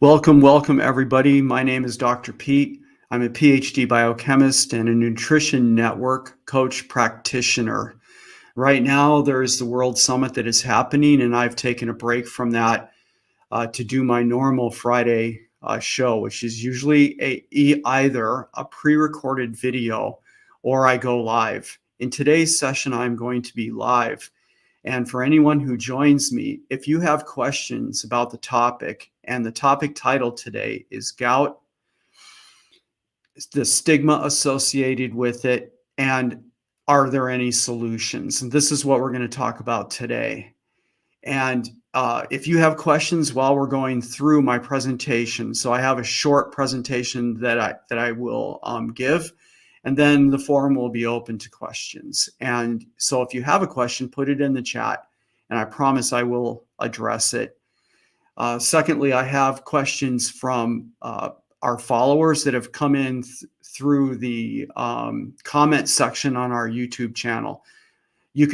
Welcome everybody. My name is Dr. Pete. I'm a PhD biochemist and a nutrition network coach practitioner. Right now, there is the World Summit that is happening, and I've taken a break from that to do my normal Friday show, which is usually either a pre-recorded video or I go live. In today's session, I'm going to be live. And for anyone who joins me, if you have questions about the topic, and the topic title today is gout, the stigma associated with it, and are there any solutions? And this is what we're going to talk about today. And if you have questions while we're going through my presentation, so I have a short presentation that I will give, and then the forum will be open to questions. And so if you have a question, put it in the chat, and I promise I will address it. Secondly, I have questions from our followers that have come in through the comment section on our YouTube channel. You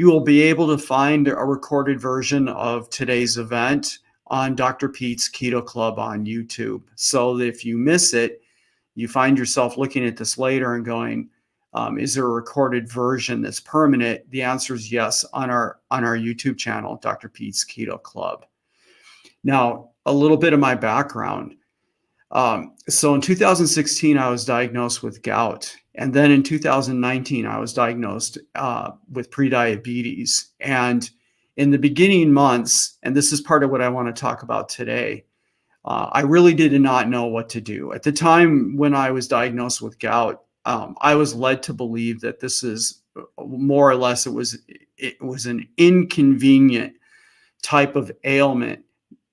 will be able to find a recorded version of today's event on Dr. Pete's Keto Club on YouTube. So that if you miss it, you find yourself looking at this later and going, is there a recorded version that's permanent? The answer is yes, on our YouTube channel, Dr. Pete's Keto Club. Now, a little bit of my background. So in 2016, I was diagnosed with gout. And then in 2019, I was diagnosed with prediabetes. And in the beginning months, and this is part of what I want to talk about today, I really did not know what to do. At the time when I was diagnosed with gout, I was led to believe that this is more or less, it was an inconvenient type of ailment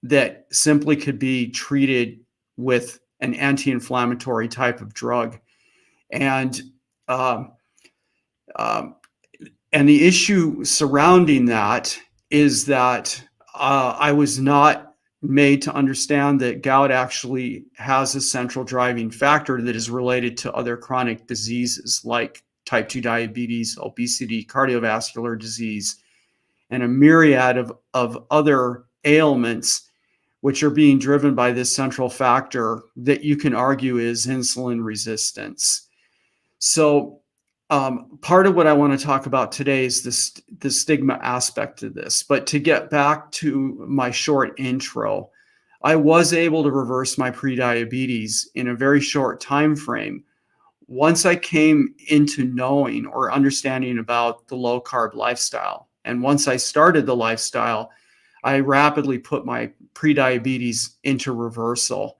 that simply could be treated with an anti-inflammatory type of drug. And the issue surrounding that is that I was not made to understand that gout actually has a central driving factor that is related to other chronic diseases like type 2 diabetes, obesity, cardiovascular disease, and a myriad of other ailments which are being driven by this central factor that you can argue is insulin resistance. So part of what I want to talk about today is the stigma aspect of this. But to get back to my short intro, I was able to reverse my prediabetes in a very short time frame once I came into knowing or understanding about the low carb lifestyle. And once I started the lifestyle, I rapidly put my prediabetes into reversal.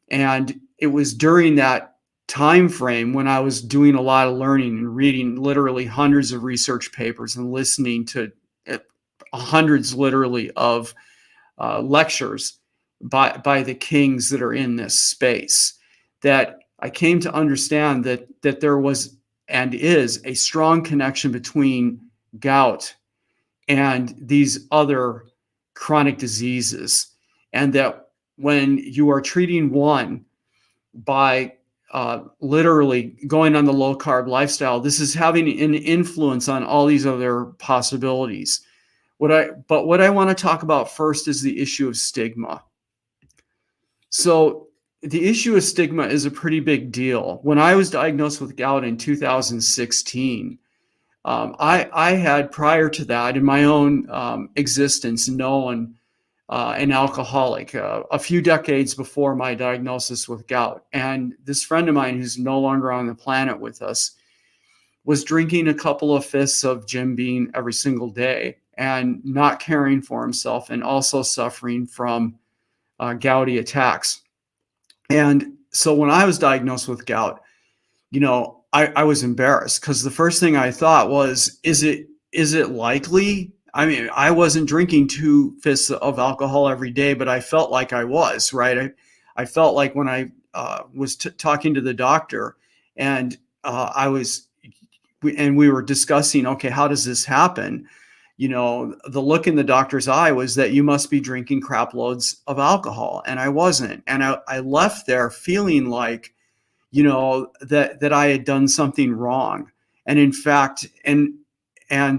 And it was during that time frame when I was doing a lot of learning and reading literally hundreds of research papers and listening to hundreds literally of lectures by the kings that are in this space, that I came to understand that there was and is a strong connection between gout and these other chronic diseases, and that when you are treating one by literally going on the low carb lifestyle, this is having an influence on all these other possibilities. What I want to talk about first is the issue of stigma. So the issue of stigma is a pretty big deal. When I was diagnosed with gout in 2016, I had prior to that in my own existence known an alcoholic a few decades before my diagnosis with gout. And this friend of mine who's no longer on the planet with us was drinking a couple of fists of Jim Beam every single day and not caring for himself, and also suffering from gouty attacks. And so when I was diagnosed with gout, I was embarrassed, because the first thing I thought was, is it likely? I mean, I wasn't drinking 2 fists of alcohol every day, but I felt like I was, right? I felt like when I was talking to the doctor, and we were discussing, okay, how does this happen? The look in the doctor's eye was that you must be drinking crap loads of alcohol, and I wasn't. And I left there feeling like, that I had done something wrong. And in fact, and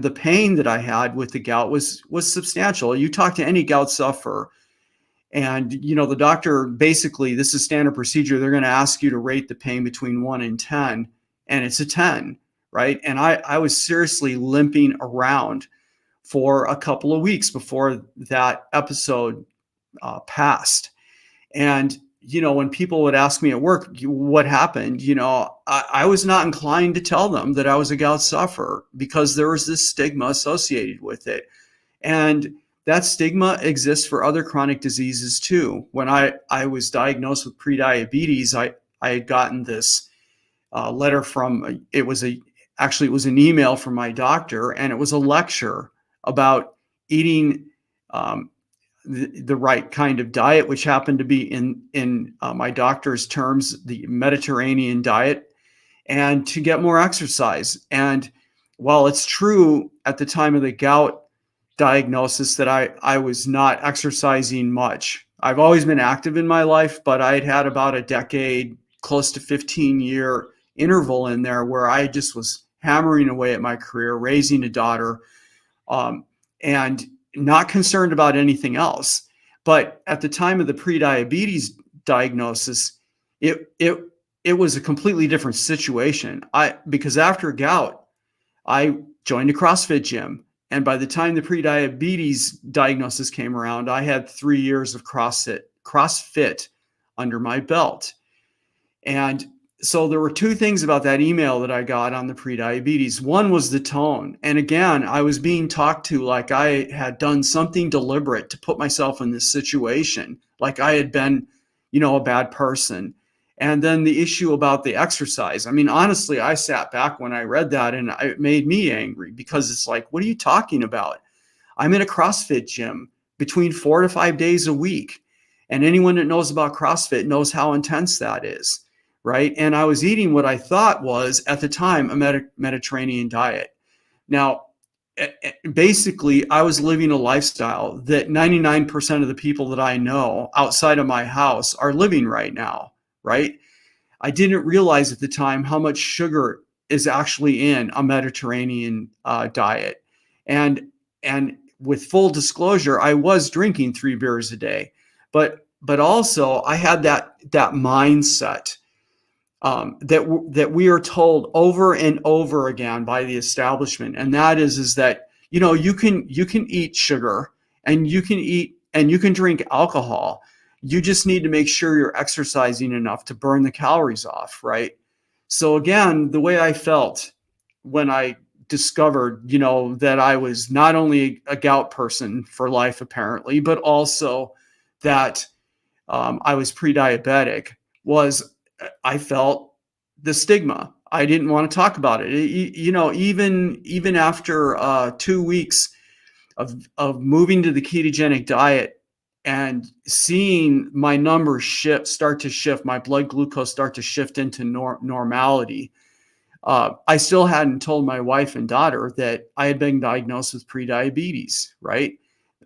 the pain that I had with the gout was substantial. You talk to any gout sufferer, And, the doctor, basically, this is standard procedure. They're going to ask you to rate the pain between 1 and 10, and it's a 10, right? And I was seriously limping around for a couple of weeks before that episode passed. And, when people would ask me at work, what happened, I was not inclined to tell them that I was a gout sufferer because there was this stigma associated with it. And that stigma exists for other chronic diseases too. When I was diagnosed with prediabetes, I had gotten this letter from, it was an email from my doctor, and it was a lecture about eating the right kind of diet, which happened to be in my doctor's terms, the Mediterranean diet, and to get more exercise. And while it's true at the time of the gout diagnosis that I was not exercising much, I've always been active in my life, but I'd had about a decade, close to 15-year interval in there where I just was hammering away at my career, raising a daughter, and not concerned about anything else. But at the time of the prediabetes diagnosis, it was a completely different situation. Because after gout, I joined a CrossFit gym. And by the time the prediabetes diagnosis came around, I had 3 years of CrossFit under my belt. And so there were two things about that email that I got on the prediabetes. One was the tone. And again, I was being talked to like I had done something deliberate to put myself in this situation, like I had been, a bad person. And then the issue about the exercise. I mean, honestly, I sat back when I read that and it made me angry because it's like, what are you talking about? I'm in a CrossFit gym between 4 to 5 days a week. And anyone that knows about CrossFit knows how intense that is, right? And I was eating what I thought was, at the time, a Mediterranean diet. Now, basically, I was living a lifestyle that 99% of the people that I know outside of my house are living right now, right? I didn't realize at the time how much sugar is actually in a Mediterranean diet. And with full disclosure, I was drinking 3 beers a day, but also I had that mindset that we are told over and over again by the establishment, and that is that you can eat sugar and you can drink alcohol. You just need to make sure you're exercising enough to burn the calories off, right? So again, the way I felt when I discovered, that I was not only a gout person for life, apparently, but also that I was pre-diabetic, was I felt the stigma. I didn't want to talk about it. Even after 2 weeks of moving to the ketogenic diet and seeing my numbers start to shift, my blood glucose start to shift into normality, I still hadn't told my wife and daughter that I had been diagnosed with prediabetes, right?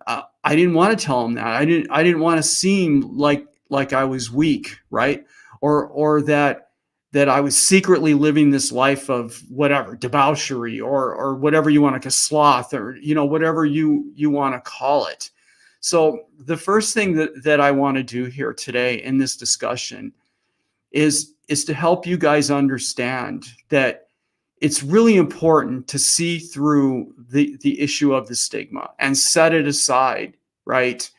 I didn't want to tell them that. I didn't want to seem like I was weak, right? Or that I was secretly living this life of whatever, debauchery or whatever you want to, sloth, or whatever you want to call it. So the first thing that I want to do here today in this discussion is to help you guys understand that it's really important to see through the issue of the stigma and set it aside, right?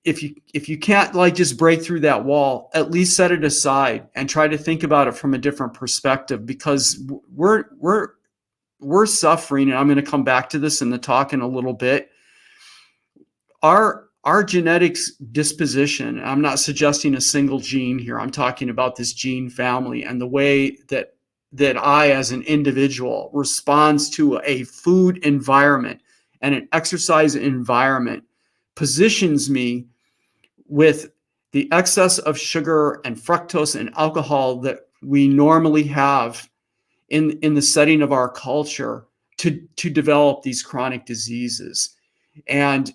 If you can't just break through that wall, at least set it aside and try to think about it from a different perspective, because we're suffering. And I'm going to come back to this in the talk in a little bit. Our genetics disposition, I'm not suggesting a single gene here. I'm talking about this gene family and the way that I, as an individual, responds to a food environment and an exercise environment positions me with the excess of sugar and fructose and alcohol that we normally have in the setting of our culture to develop these chronic diseases. And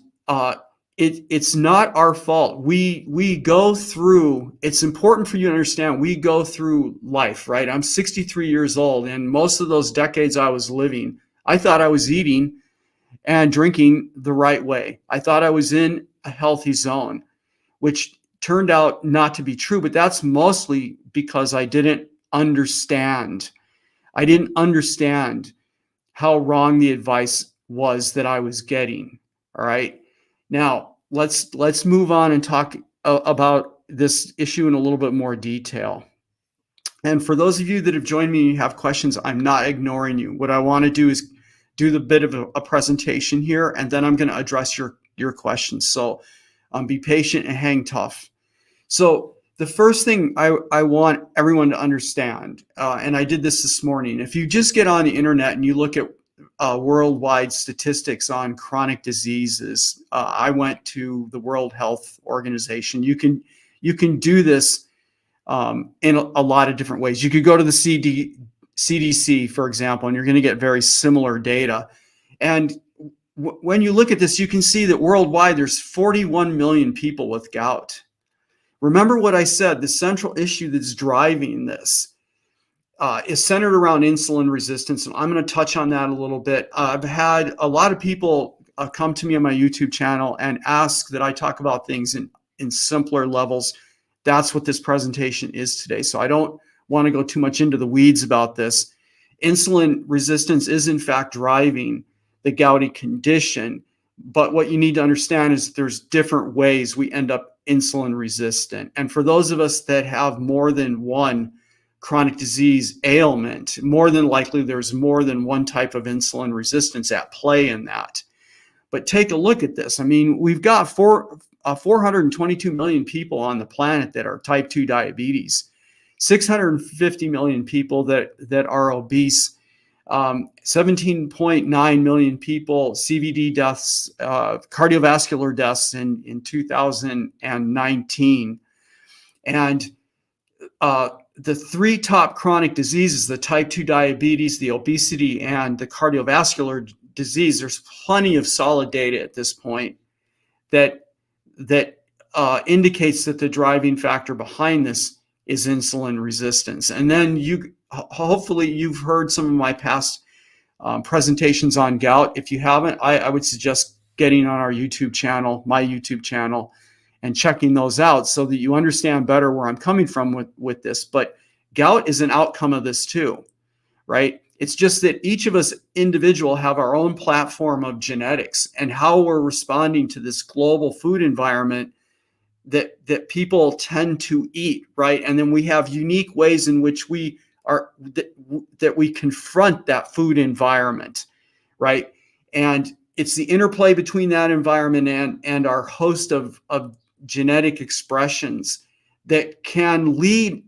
it's not our fault. We go through, it's important for you to understand, we go through life, right? I'm 63 years old, and most of those decades I was living, I thought I was eating and drinking the right way. I thought I was in a healthy zone, which turned out not to be true, but that's mostly because I didn't understand. I didn't understand how wrong the advice was that I was getting. All right. Now, let's move on and talk about this issue in a little bit more detail. And for those of you that have joined me and you have questions, I'm not ignoring you. What I want to do is do the bit of a presentation here, and then I'm going to address your questions. So be patient and hang tough. So the first thing I want everyone to understand, and I did this morning, if you just get on the internet and you look at worldwide statistics on chronic diseases, I went to the World Health Organization. You can do this in a lot of different ways. You could go to the CDC, for example, and you're going to get very similar data. And when you look at this, you can see that worldwide there's 41 million people with gout. Remember what I said, the central issue that's driving this is centered around insulin resistance. And I'm going to touch on that a little bit. I've had a lot of people come to me on my YouTube channel and ask that I talk about things in simpler levels. That's what this presentation is today. So I don't want to go too much into the weeds about this. Insulin resistance is in fact driving the gouty condition. But what you need to understand is there's different ways we end up insulin resistant. And for those of us that have more than one chronic disease ailment, more than likely there's more than one type of insulin resistance at play in that. But take a look at this. I mean, we've got 422 million people on the planet that are type 2 diabetes, 650 million people that are obese, 17.9 million people, CVD deaths, cardiovascular deaths in 2019. And the three top chronic diseases, the type 2 diabetes, the obesity, and the cardiovascular disease, there's plenty of solid data at this point that indicates that the driving factor behind this is insulin resistance. And then hopefully you've heard some of my past presentations on gout. If you haven't, I would suggest getting on our YouTube channel, my YouTube channel, and checking those out so that you understand better where I'm coming from with this. But gout is an outcome of this too, right? It's just that each of us individual have our own platform of genetics and how we're responding to this global food environment that people tend to eat, right? And then we have unique ways in which we are that we confront that food environment, right? And it's the interplay between that environment and our host of genetic expressions that can lead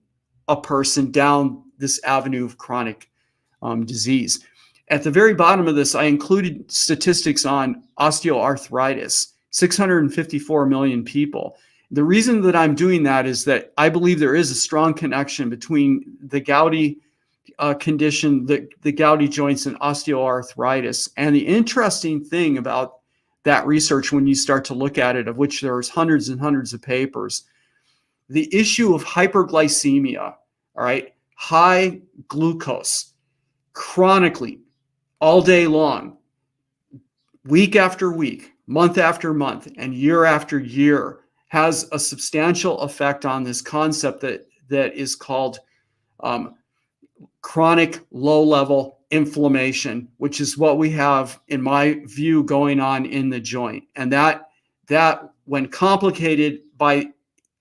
a person down this avenue of chronic disease. At the very bottom of this, I included statistics on osteoarthritis, 654 million people. The reason that I'm doing that is that I believe there is a strong connection between the gouty condition, the gouty joints, and osteoarthritis. And the interesting thing about that research, when you start to look at it, of which there's hundreds and hundreds of papers, the issue of hyperglycemia, all right, high glucose, chronically, all day long, week after week, month after month, and year after year, has a substantial effect on this concept that is called chronic low-level inflammation, which is what we have, in my view, going on in the joint. And that when complicated by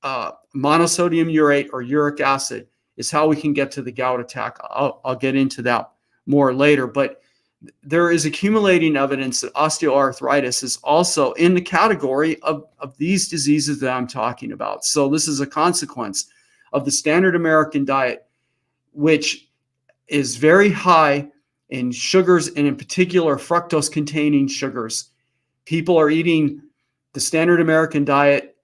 monosodium urate or uric acid, is how we can get to the gout attack. I'll get into that more later, but there is accumulating evidence that osteoarthritis is also in the category of these diseases that I'm talking about. So this is a consequence of the standard American diet, which is very high in sugars, and in particular fructose-containing sugars. People are eating the standard American diet,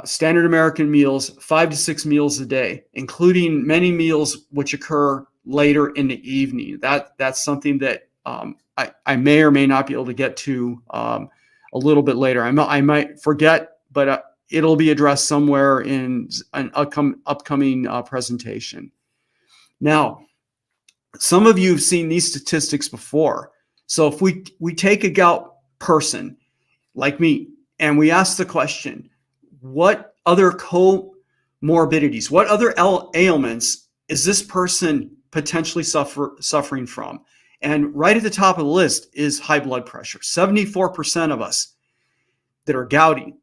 standard American meals, 5 to 6 meals a day, including many meals which occur later in the evening. That's something that I may or may not be able to get to a little bit later. I might forget, but it'll be addressed somewhere in an upcoming presentation. Now, some of you have seen these statistics before. So if we take a gout person like me, and we ask the question, what other comorbidities, what other ailments is this person potentially suffering from? And right at the top of the list is high blood pressure. 74% of us that are gouty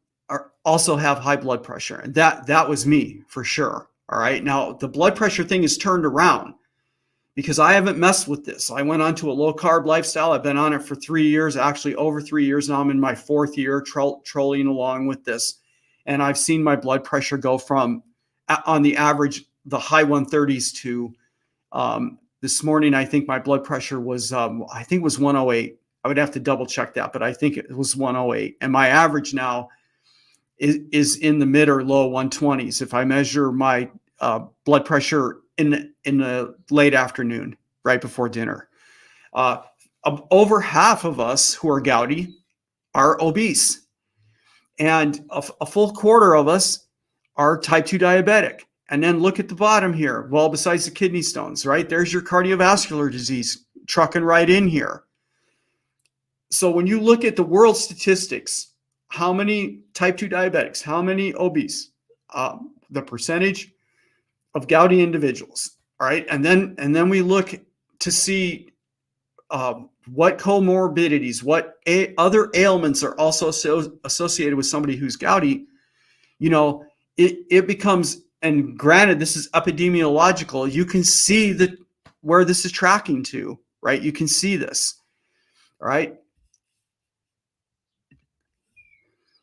also have high blood pressure. And that was me for sure. All right. Now, the blood pressure thing is turned around because I haven't messed with this. I went on to a low carb lifestyle. I've been on it for 3 years, actually over 3 years now. I'm in my 4th year trolling along with this. And I've seen my blood pressure go from, on the average, the high 130s to this morning, I think my blood pressure was, I think it was 108. I would have to double check that, but I think it was 108. And my average now is in the mid or low 120s if I measure my blood pressure in the late afternoon, right before dinner. Over half of us who are gouty are obese, and a full quarter of us are type 2 diabetic. And then look at the bottom here. Well, besides the kidney stones, right? There's your cardiovascular disease trucking right in here. So when you look at the world statistics, how many type 2 diabetics, how many obese, the percentage of gouty individuals, all right? And then we look to see what comorbidities, what other ailments are also associated with somebody who's gouty. You know, it becomes, and granted, this is epidemiological, you can see where this is tracking to, right? You can see this, all right?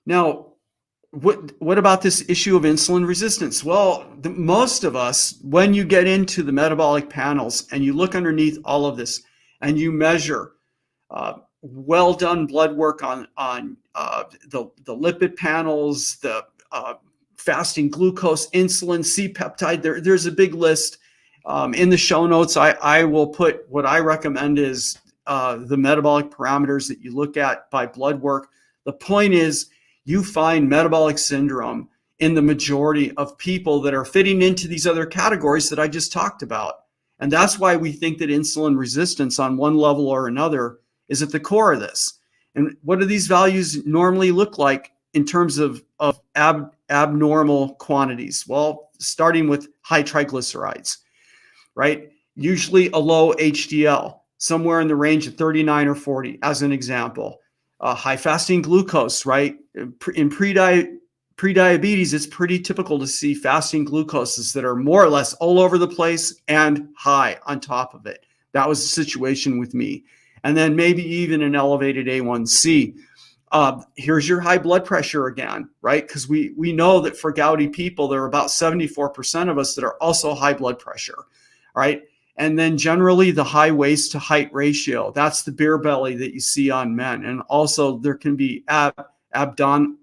Now, what about this issue of insulin resistance? Well, most of us, when you get into the metabolic panels and you look underneath all of this and you measure well done blood work on the lipid panels, the fasting glucose, insulin, C-peptide, there's a big list. In the show notes, I will put what I recommend is the metabolic parameters that you look at by blood work. The point is, you find metabolic syndrome in the majority of people that are fitting into these other categories that I just talked about. And that's why we think that insulin resistance on one level or another is at the core of this. And what do these values normally look like in terms of abnormal quantities? Well, starting with high triglycerides, right? Usually a low HDL, somewhere in the range of 39 or 40, as an example. High fasting glucose, right? In pre-diabetes, it's pretty typical to see fasting glucoses that are more or less all over the place and high on top of it. That was the situation with me. And then maybe even an elevated A1C. Here's your high blood pressure again, right? Because we know that for gouty people, there are about 74% of us that are also high blood pressure, right? And then generally the high waist to height ratio, that's the beer belly that you see on men. And also there can be abdominal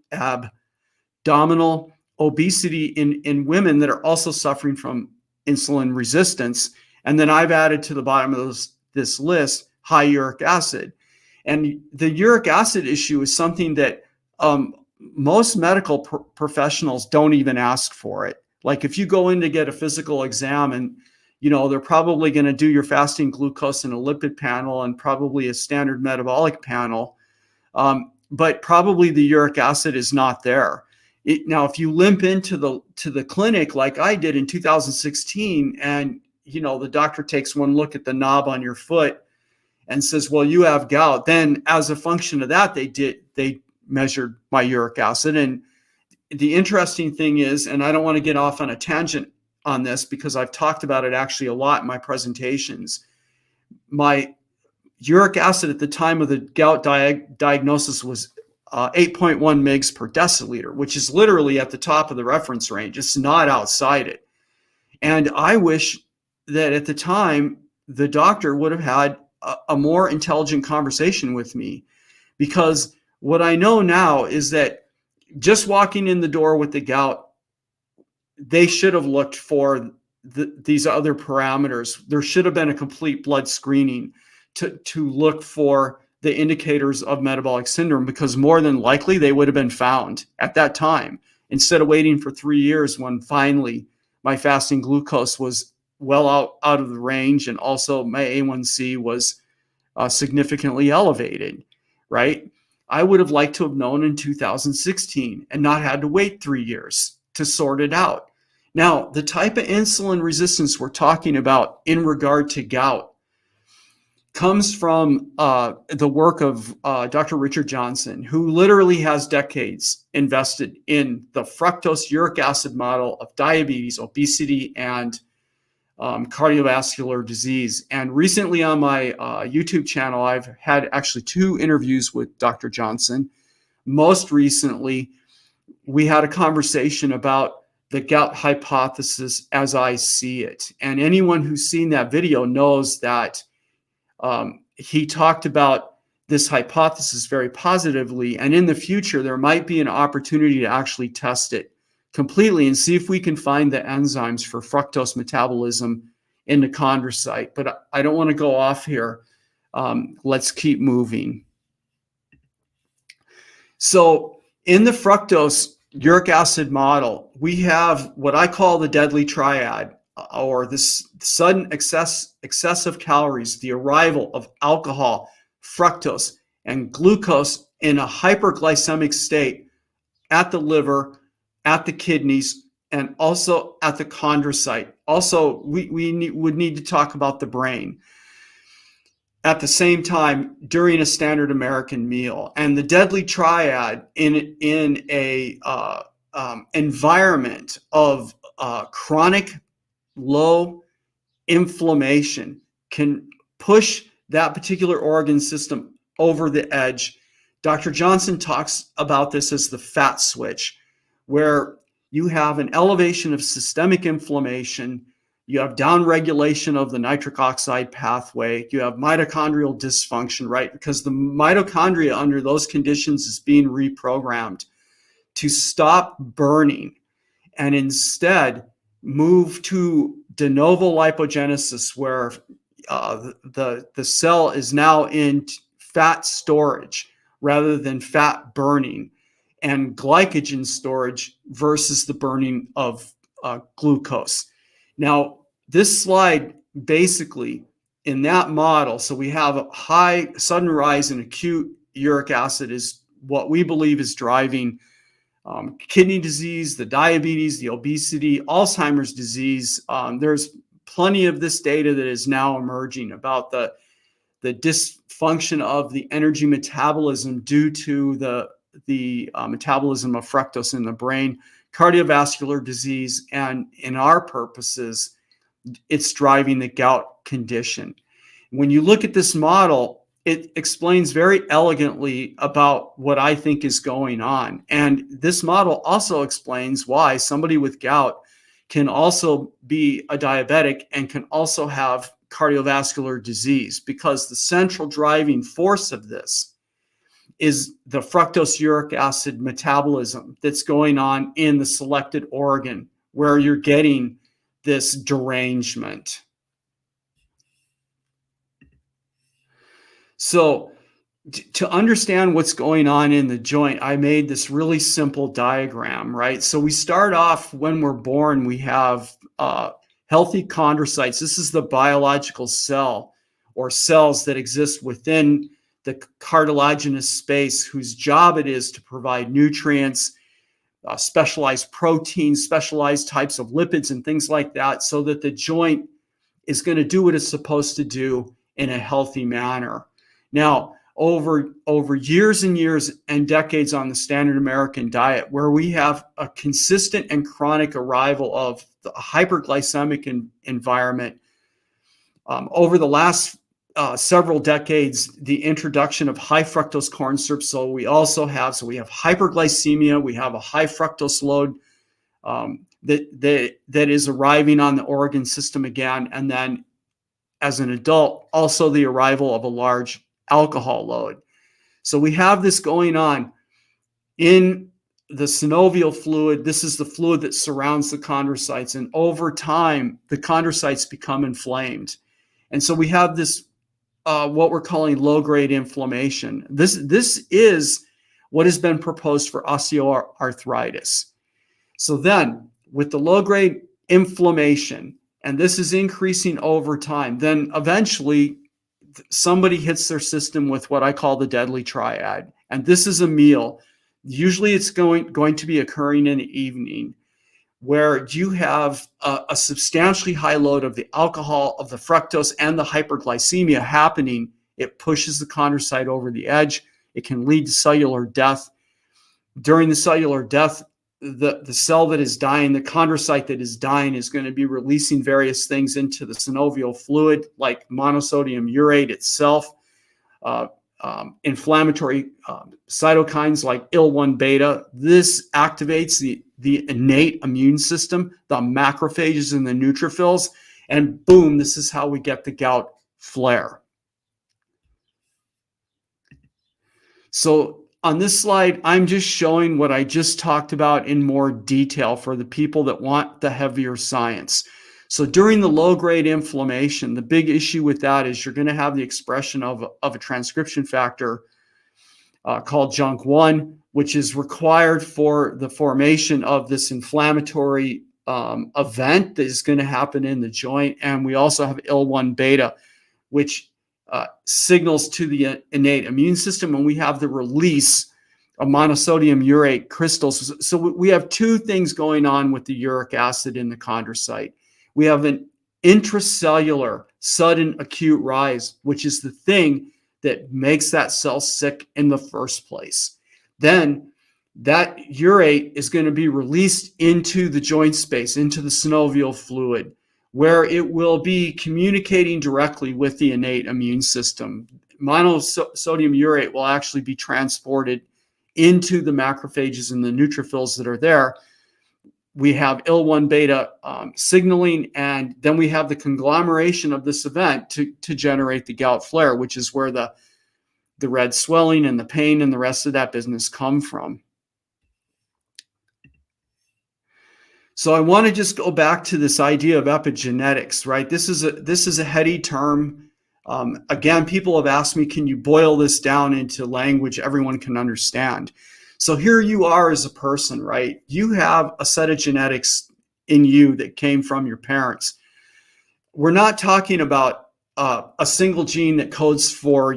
obesity in women that are also suffering from insulin resistance. And then I've added to the bottom of this list, high uric acid. And the uric acid issue is something that most medical professionals don't even ask for it. Like if you go in to get a physical exam and they're probably going to do your fasting glucose and a lipid panel and probably a standard metabolic panel, but probably the uric acid is not there. Now, if you limp into the clinic like I did in 2016, and the doctor takes one look at the knob on your foot and says, "Well, you have gout," then as a function of that, they measured my uric acid. And the interesting thing is, and I don't want to get off on a tangent on this because I've talked about it actually a lot in my presentations. My uric acid at the time of the gout diagnosis was 8.1 mg per deciliter, which is literally at the top of the reference range. It's not outside it. And I wish that at the time, the doctor would have had a more intelligent conversation with me, because what I know now is that just walking in the door with the gout, they should have looked for these other parameters. There should have been a complete blood screening to look for the indicators of metabolic syndrome, because more than likely they would have been found at that time, instead of waiting for 3 years when finally my fasting glucose was well out of the range, and also my A1C was significantly elevated, right? I would have liked to have known in 2016 and not had to wait 3 years to sort it out. Now, the type of insulin resistance we're talking about in regard to gout comes from the work of Dr. Richard Johnson, who literally has decades invested in the fructose uric acid model of diabetes, obesity, and cardiovascular disease. And recently on my YouTube channel, I've had actually 2 interviews with Dr. Johnson. Most recently, we had a conversation about the gout hypothesis as I see it. And anyone who's seen that video knows that he talked about this hypothesis very positively. And in the future, there might be an opportunity to actually test it completely and see if we can find the enzymes for fructose metabolism in the chondrocyte. But I don't want to go off here. Let's keep moving. So in the fructose uric acid model, we have what I call the deadly triad, or this sudden excessive calories, the arrival of alcohol, fructose, and glucose in a hyperglycemic state at the liver, at the kidneys, and also at the chondrocyte. Also, we would need to talk about the brain at the same time during a standard American meal. And the deadly triad in a environment of chronic low inflammation can push that particular organ system over the edge. Dr. Johnson talks about this as the fat switch, where you have an elevation of systemic inflammation, you have downregulation of the nitric oxide pathway, you have mitochondrial dysfunction, right? Because the mitochondria under those conditions is being reprogrammed to stop burning and instead move to de novo lipogenesis, where the cell is now in fat storage rather than fat burning, and glycogen storage versus the burning of glucose. Now, this slide basically in that model, so we have a high sudden rise in acute uric acid is what we believe is driving kidney disease, the diabetes, the obesity, Alzheimer's disease. There's plenty of this data that is now emerging about the dysfunction of the energy metabolism due to the metabolism of fructose in the brain, cardiovascular disease, and in our purposes, it's driving the gout condition. When you look at this model, it explains very elegantly about what I think is going on. And this model also explains why somebody with gout can also be a diabetic and can also have cardiovascular disease, because the central driving force of this is the fructose uric acid metabolism that's going on in the selected organ where you're getting this derangement. So to understand what's going on in the joint, I made this really simple diagram, right? So we start off when we're born, we have healthy chondrocytes. This is the biological cell or cells that exist within the cartilaginous space, whose job it is to provide nutrients, specialized proteins, specialized types of lipids and things like that, so that the joint is going to do what it's supposed to do in a healthy manner. Now, over years and years and decades on the standard American diet, where we have a consistent and chronic arrival of the hyperglycemic environment, over the last several decades, the introduction of high fructose corn syrup. So we have hyperglycemia, we have a high fructose load that is arriving on the organ system again. And then as an adult, also the arrival of a large alcohol load. So we have this going on in the synovial fluid. This is the fluid that surrounds the chondrocytes. And over time, the chondrocytes become inflamed. And so we have this, what we're calling low-grade inflammation. This is what has been proposed for osteoarthritis. So then with the low-grade inflammation, and this is increasing over time, then eventually somebody hits their system with what I call the deadly triad. And this is a meal. Usually it's going to be occurring in the evening, where you have a substantially high load of the alcohol, of the fructose, and the hyperglycemia happening. It pushes the chondrocyte over the edge. It can lead to cellular death. During the cellular death, the cell that is dying, the chondrocyte that is dying, is going to be releasing various things into the synovial fluid, like monosodium urate itself, inflammatory cytokines like IL-1 beta. This activates the innate immune system, the macrophages and the neutrophils, and boom, this is how we get the gout flare. So on this slide, I'm just showing what I just talked about in more detail for the people that want the heavier science. So during the low-grade inflammation, the big issue with that is you're going to have the expression of a transcription factor called JNK1, which is required for the formation of this inflammatory event that is going to happen in the joint. And we also have IL-1 beta, which signals to the innate immune system, and we have the release of monosodium urate crystals. So we have two things going on with the uric acid in the chondrocyte. We have an intracellular sudden acute rise, which is the thing that makes that cell sick in the first place. Then that urate is going to be released into the joint space, into the synovial fluid, where it will be communicating directly with the innate immune system. Monosodium urate will actually be transported into the macrophages and the neutrophils that are there. We have IL-1 beta signaling, and then we have the conglomeration of this event to generate the gout flare, which is where the red swelling and the pain and the rest of that business come from. So I want to just go back to this idea of epigenetics, right? This is a heady term. Again, people have asked me, can you boil this down into language everyone can understand? So here you are as a person, right? You have a set of genetics in you that came from your parents. We're not talking about a single gene that codes for,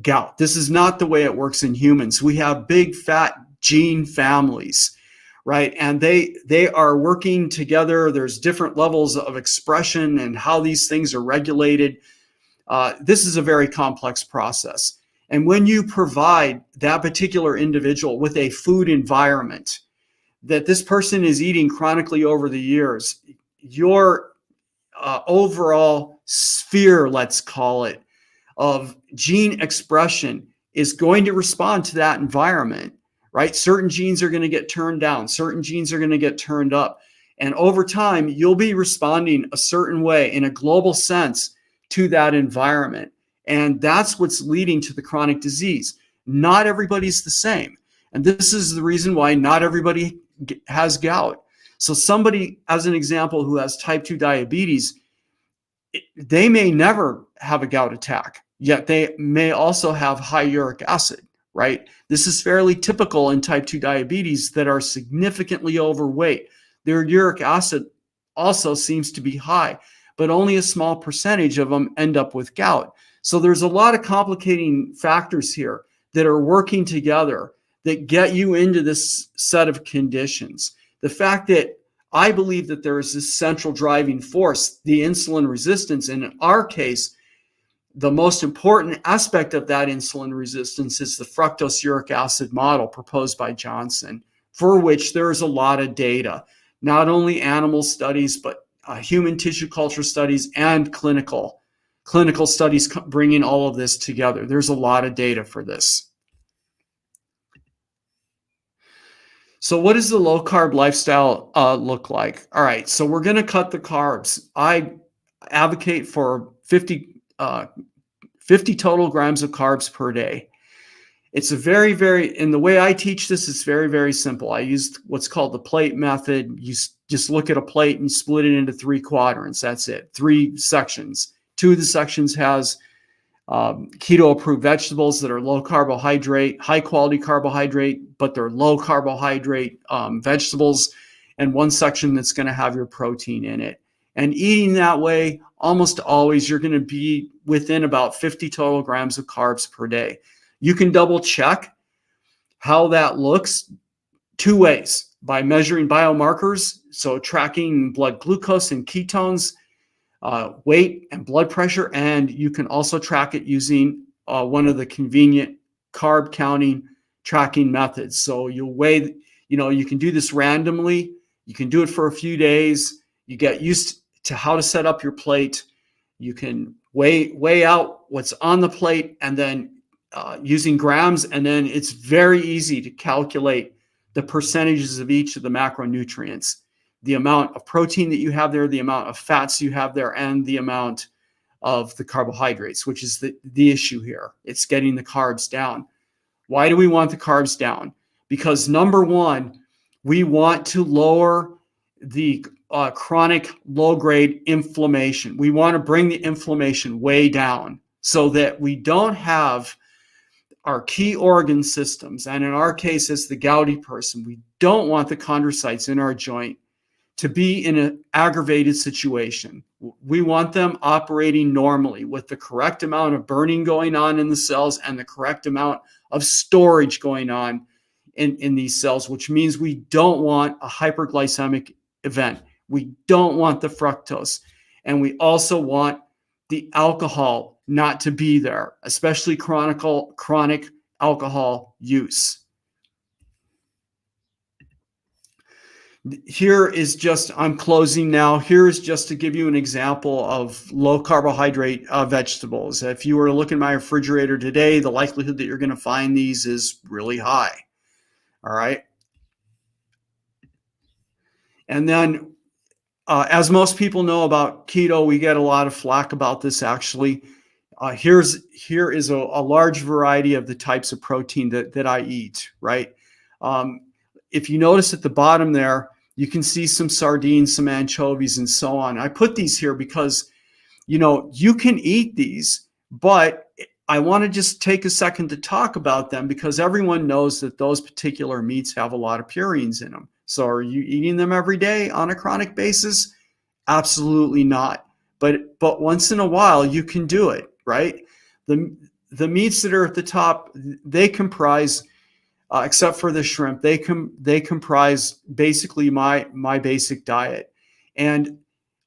gout. This is not the way it works in humans. We have big fat gene families, right? And they are working together. There's different levels of expression and how these things are regulated. This is a very complex process. And when you provide that particular individual with a food environment that this person is eating chronically over the years, your overall sphere, let's call it, of gene expression is going to respond to that environment, right? Certain genes are going to get turned down. Certain genes are going to get turned up. And over time, you'll be responding a certain way in a global sense to that environment. And that's what's leading to the chronic disease. Not everybody's the same. And this is the reason why not everybody has gout. So somebody, as an example, who has type 2 diabetes, they may never have a gout attack, yet they may also have high uric acid, right? This is fairly typical in type 2 diabetes that are significantly overweight. Their uric acid also seems to be high, but only a small percentage of them end up with gout. So there's a lot of complicating factors here that are working together that get you into this set of conditions. The fact that I believe that there is this central driving force, the insulin resistance, and in our case, the most important aspect of that insulin resistance is the fructose uric acid model proposed by Johnson, for which there is a lot of data, not only animal studies, but human tissue culture studies and clinical studies bringing all of this together. There's a lot of data for this. So what does the low carb lifestyle look like? All right, so we're going to cut the carbs. I advocate for 50 total grams of carbs per day. It's a very, and the way I teach this is very, very simple. I use what's called the plate method. You just look at a plate and split it into 3 quadrants. That's it, 3 sections. 2 of the sections has keto approved vegetables that are low carbohydrate, high quality carbohydrate, but they're low carbohydrate vegetables, and 1 section that's going to have your protein in it. And eating that way, almost always you're going to be within about 50 total grams of carbs per day. You can double check How that looks, two ways: by measuring biomarkers, so tracking blood glucose and ketones, weight and blood pressure, and you can also track it using one of the convenient carb counting tracking methods. So you'll weigh, you can do this randomly. You can do it for a few days. You get used to how to set up your plate. You can weigh out what's on the plate, and then using grams, and then it's very easy to calculate the percentages of each of the macronutrients, the amount of protein that you have there, the amount of fats you have there, and the amount of the carbohydrates, which is the issue here. It's getting the carbs down. Why do we want the carbs down? Because number one, we want to lower the chronic low-grade inflammation. We want to bring the inflammation way down so that we don't have our key organ systems, and in our case, as the gouty person, we don't want the chondrocytes in our joint to be in an aggravated situation. We want them operating normally with the correct amount of burning going on in the cells and the correct amount of storage going on in these cells, which means we don't want a hyperglycemic event. We don't want the fructose. And we also want the alcohol not to be there, especially chronic alcohol use. Here is just, I'm closing now. Here is just to give you an example of low carbohydrate vegetables. If you were to look in my refrigerator today, the likelihood that you're going to find these is really high. All right. And then, as most people know about keto, we get a lot of flack about this actually. Here is a large variety of the types of protein that I eat, right? If you notice at the bottom there, you can see some sardines, some anchovies, and so on. I put these here because, you can eat these, but I want to just take a second to talk about them because everyone knows that those particular meats have a lot of purines in them. So are you eating them every day on a chronic basis? Absolutely not. But once in a while, you can do it, right? The meats that are at the top, they comprise, except for the shrimp, they comprise basically my basic diet. And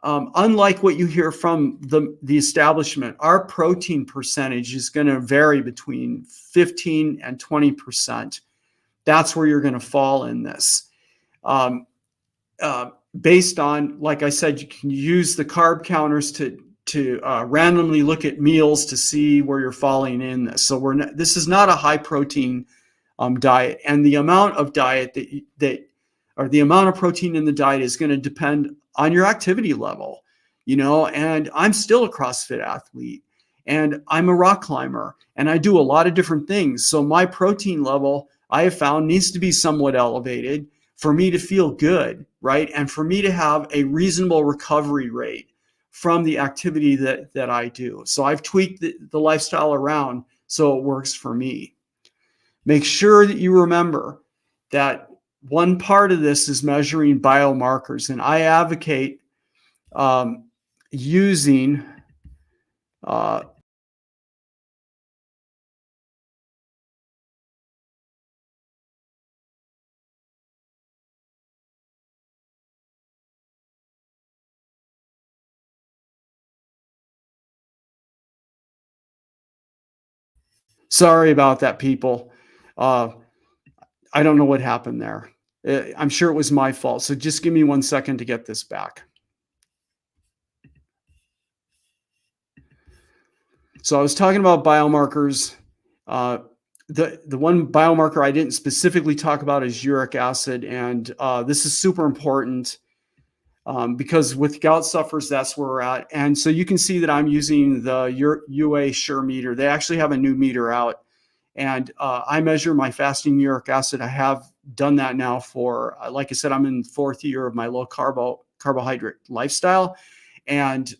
unlike what you hear from the establishment, our protein percentage is going to vary between 15 and 20%. That's where you're going to fall in this. Based on, like I said, you can use the carb counters to randomly look at meals to see where you're falling in this. So this is not a high protein diet, and the amount of diet or the amount of protein in the diet is going to depend on your activity level, and I'm still a CrossFit athlete, and I'm a rock climber, and I do a lot of different things. So my protein level, I have found, needs to be somewhat elevated for me to feel good, right? And for me to have a reasonable recovery rate from the activity that I do. So I've tweaked the lifestyle around so it works for me. Make sure that you remember that one part of this is measuring biomarkers, and I advocate using sorry about that, people. I don't know what happened there. I'm sure it was my fault. So just give me 1 second to get this back. So I was talking about biomarkers. The one biomarker I didn't specifically talk about is uric acid. And this is super important because with gout sufferers, that's where we're at. And so you can see that I'm using the UA Sure meter. They actually have a new meter out. And I measure my fasting uric acid. I have done that now for, like I said, I'm in the 4th year of my low carbohydrate lifestyle. And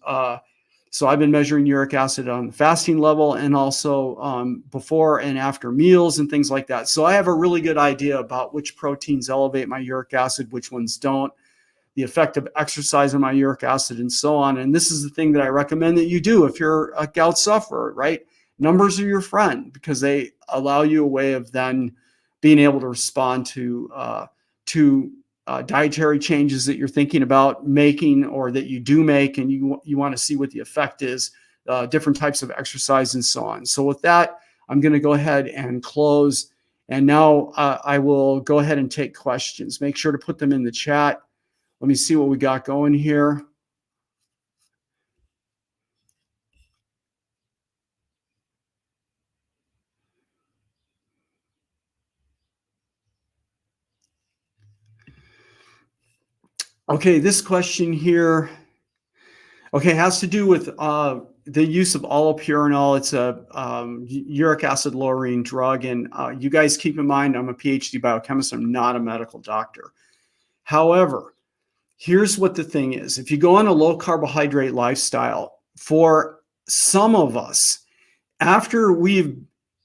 so I've been measuring uric acid on the fasting level and also before and after meals and things like that. So I have a really good idea about which proteins elevate my uric acid, which ones don't, the effect of exercise on my uric acid, and so on. And this is the thing that I recommend that you do if you're a gout sufferer, right? Numbers are your friend because they allow you a way of then being able to respond to dietary changes that you're thinking about making or that you do make, and you want to see what the effect is, different types of exercise and so on. So with that, I'm going to go ahead and close. And now I will go ahead and take questions. Make sure to put them in the chat. Let me see what we got going here. Okay, this question here, okay, has to do with the use of allopurinol. It's a uric acid lowering drug. And you guys keep in mind, I'm a PhD biochemist. I'm not a medical doctor. However, here's what the thing is. If you go on a low carbohydrate lifestyle, for some of us, after we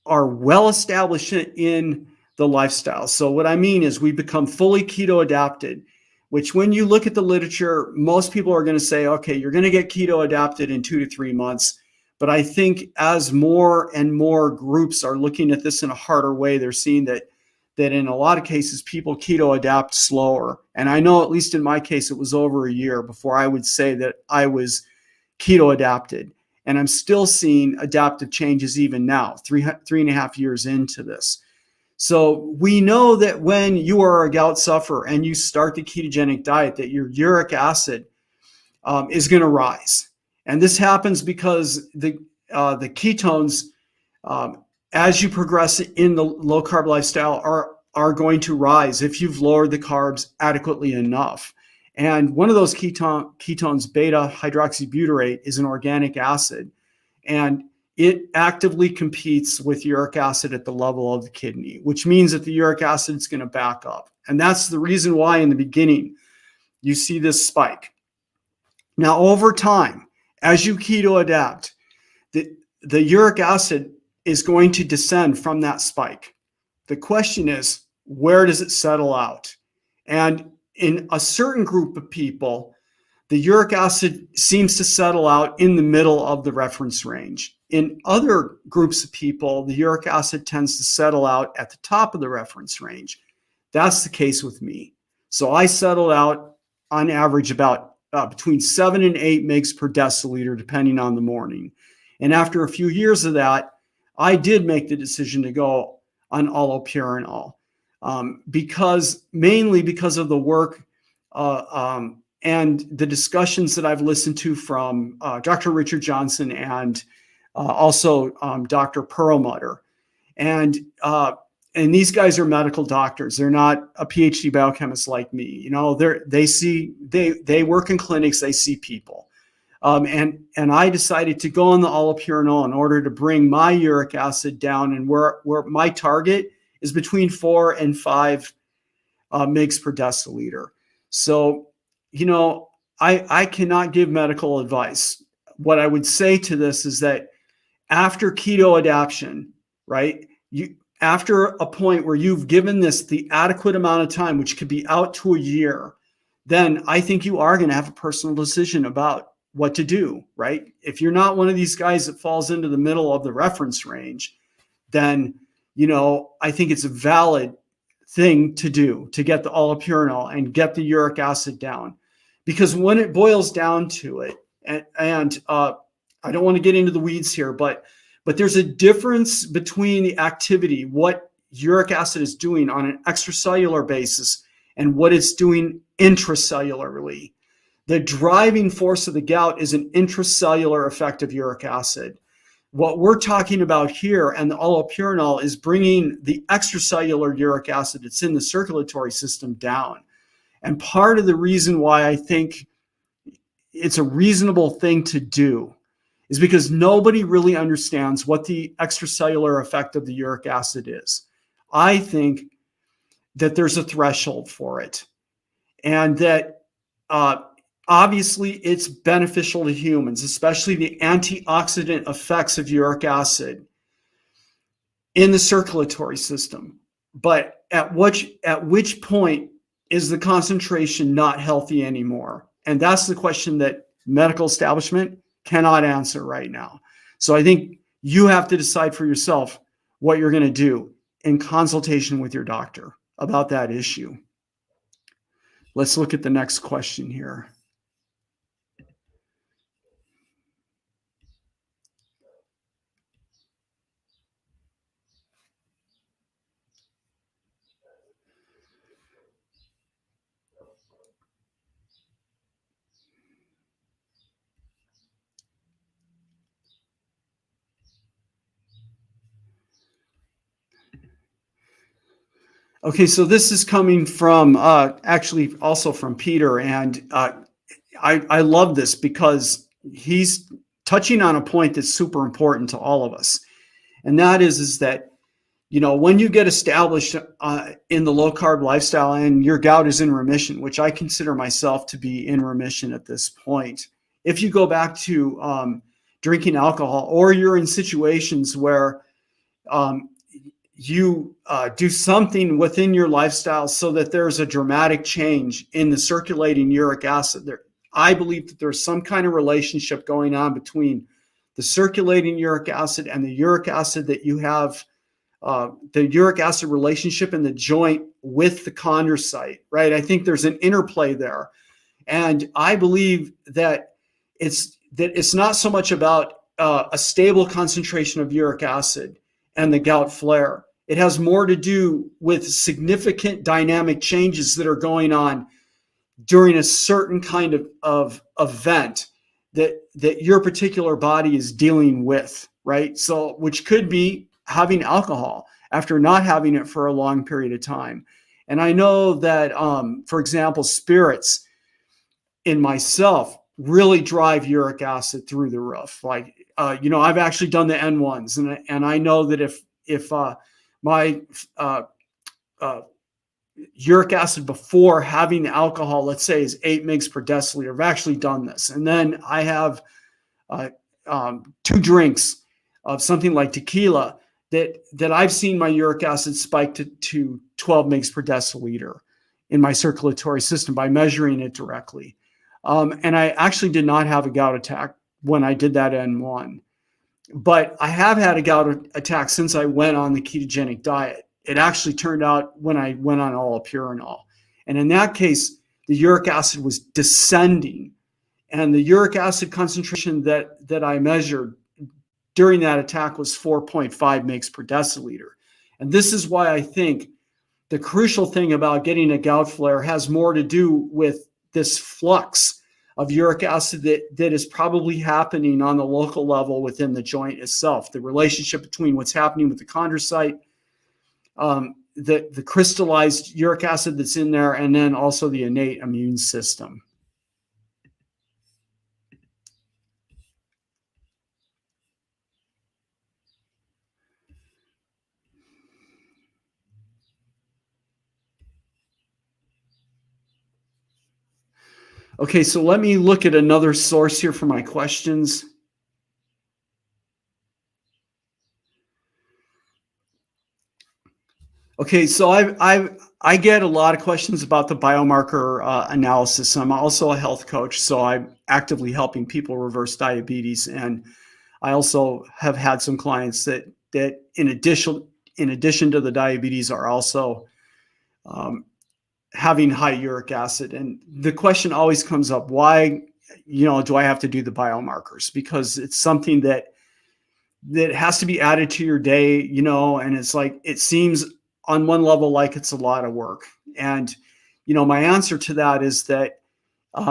are well established in the lifestyle. So what I mean is we become fully keto adapted, which when you look at the literature, most people are going to say, okay, you're going to get keto adapted in 2 to 3 months. But I think as more and more groups are looking at this in a harder way, they're seeing that in a lot of cases, people keto adapt slower. And I know, at least in my case, it was over a year before I would say that I was keto adapted. And I'm still seeing adaptive changes even now, 3.5 years into this. So we know that when you are a gout sufferer and you start the ketogenic diet, that your uric acid is going to rise. And this happens because the ketones, as you progress in the low carb lifestyle, are going to rise if you've lowered the carbs adequately enough. And one of those ketones, beta hydroxybutyrate, is an organic acid, and it actively competes with uric acid at the level of the kidney, which means that the uric acid is going to back up. And that's the reason why in the beginning you see this spike. Now, over time, as you keto adapt, the uric acid is going to descend from that spike. The question is, where does it settle out? And in a certain group of people, the uric acid seems to settle out in the middle of the reference range. In other groups of people, the uric acid tends to settle out at the top of the reference range. That's the case with me. So I settled out on average about between 7 and 8 mg per deciliter, depending on the morning. And after a few years of that, I did make the decision to go on allopurinol mainly because of the work and the discussions that I've listened to from Dr. Richard Johnson and also Dr. Perlmutter. And these guys are medical doctors. They're not a PhD biochemist like me. You know, they work in clinics, they see people. And I decided to go on the allopurinol in order to bring my uric acid down, and where my target is between 4 and 5 mg per deciliter. So, you know, I cannot give medical advice. What I would say to this is that after keto adaptation, right, after a point where you've given this the adequate amount of time, which could be out to a year, then I think you are going to have a personal decision about what to do, right? If you're not one of these guys that falls into the middle of the reference range, then, you know, I think it's a valid thing to do to get the allopurinol and get the uric acid down. Because when it boils down to it, and I don't want to get into the weeds here, but there's a difference between the activity, what uric acid is doing on an extracellular basis, and what it's doing intracellularly. The driving force of the gout is an intracellular effect of uric acid. What we're talking about here, and the allopurinol, is bringing the extracellular uric acid that's in the circulatory system down. And part of the reason why I think it's a reasonable thing to do is because nobody really understands what the extracellular effect of the uric acid is. I think that there's a threshold for it, and that obviously it's beneficial to humans, especially the antioxidant effects of uric acid in the circulatory system. But at which point is the concentration not healthy anymore? And that's the question that medical establishment cannot answer right now. So I think you have to decide for yourself what you're going to do. in consultation with your doctor about that issue. Let's look at the next question here. Okay, so this is coming from actually also from Peter, and I love this because he's touching on a point that's super important to all of us, and that is that when you get established in the low carb lifestyle and your gout is in remission, which I consider myself to be in remission at this point. If you go back to drinking alcohol, or you're in situations where you do something within your lifestyle so that there's a dramatic change in the circulating uric acid. I believe that there's some kind of relationship going on between the circulating uric acid and the uric acid that you have, the uric acid relationship in the joint with the chondrocyte, right? I think there's an interplay there. And I believe that it's not so much about a stable concentration of uric acid and the gout flare. It has more to do with significant dynamic changes that are going on during a certain kind of event that your particular body is dealing with, right? So, which could be having alcohol after not having it for a long period of time. And I know that, for example, spirits in myself really drive uric acid through the roof. Like, I've actually done the N1s, and I know that if my uric acid before having the alcohol, let's say, is 8 mg per deciliter, I've actually done this, and then I have 2 drinks of something like tequila, that I've seen my uric acid spike to 12 mg per deciliter in my circulatory system by measuring it directly. And I actually did not have a gout attack when I did that N1. But I have had a gout attack since I went on the ketogenic diet. It actually turned out when I went on Allopurinol. And in that case, the uric acid was descending. And the uric acid concentration that I measured during that attack was 4.5 mg per deciliter. And this is why I think the crucial thing about getting a gout flare has more to do with this flux of uric acid that is probably happening on the local level within the joint itself. The relationship between what's happening with the chondrocyte, the crystallized uric acid that's in there, and then also the innate immune system. Okay, so let me look at another source here for my questions. Okay, so I get a lot of questions about the biomarker analysis. I'm also a health coach, so I'm actively helping people reverse diabetes, and I also have had some clients that in addition to the diabetes are also having high uric acid. And the question always comes up, why, do I have to do the biomarkers? Because it's something that has to be added to your day, and it's like, it seems on one level like it's a lot of work. And, my answer to that is that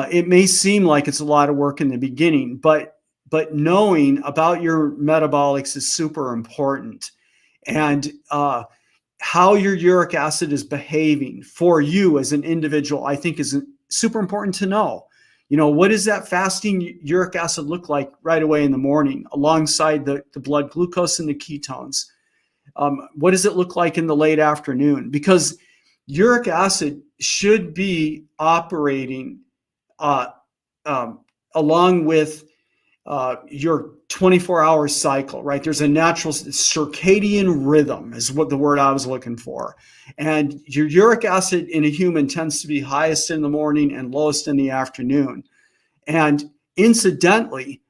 it may seem like it's a lot of work in the beginning, but knowing about your metabolics is super important. And how your uric acid is behaving for you as an individual, I think, is super important to know. What does that fasting uric acid look like right away in the morning alongside the blood glucose and the ketones? What does it look like in the late afternoon? Because uric acid should be operating along with your 24-hour cycle, right? There's a natural circadian rhythm is what the word I was looking for. And your uric acid in a human tends to be highest in the morning and lowest in the afternoon. And incidentally,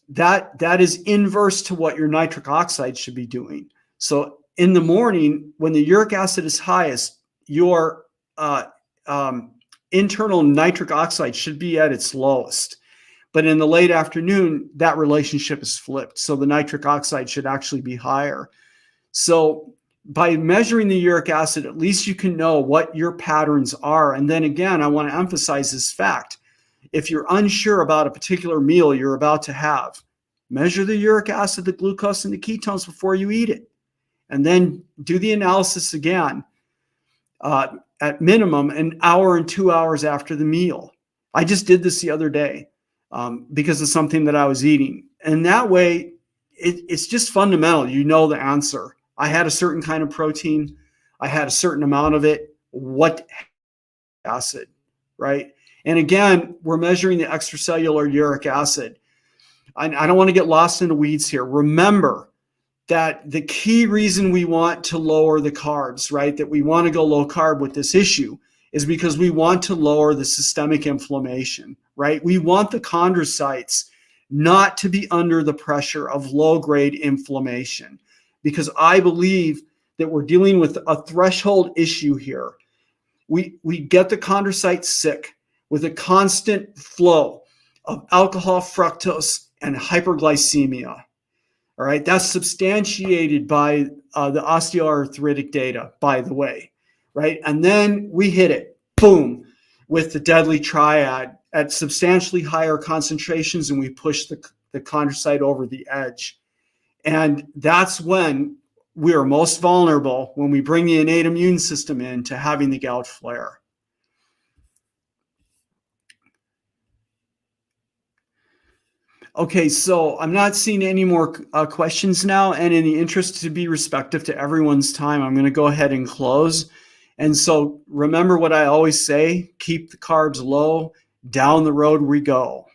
that is inverse to what your nitric oxide should be doing. So in the morning, when the uric acid is highest, your internal nitric oxide should be at its lowest. But in the late afternoon, that relationship is flipped. So the nitric oxide should actually be higher. So by measuring the uric acid, at least you can know what your patterns are. And then again, I want to emphasize this fact. If you're unsure about a particular meal you're about to have, measure the uric acid, the glucose, and the ketones before you eat it. And then do the analysis again, at minimum an hour and 2 hours after the meal. I just did this the other day because of something that I was eating. And that way, it's just fundamental. You know the answer. I had a certain kind of protein. I had a certain amount of it. What acid, right? And again, we're measuring the extracellular uric acid. I don't want to get lost in the weeds here. Remember that the key reason we want to lower the carbs, right, that we want to go low carb with this issue is because we want to lower the systemic inflammation, right? We want the chondrocytes not to be under the pressure of low-grade inflammation, because I believe that we're dealing with a threshold issue here. We get the chondrocytes sick with a constant flow of alcohol, fructose, and hyperglycemia. All right, that's substantiated by the osteoarthritic data, by the way, right? And then we hit it, boom, with the deadly triad at substantially higher concentrations, and we push the chondrocyte over the edge. And that's when we are most vulnerable, when we bring the innate immune system in, to having the gout flare. Okay, so I'm not seeing any more questions now, and in the interest to be respectful to everyone's time, I'm going to go ahead and close. And so remember what I always say, keep the carbs low, down the road we go.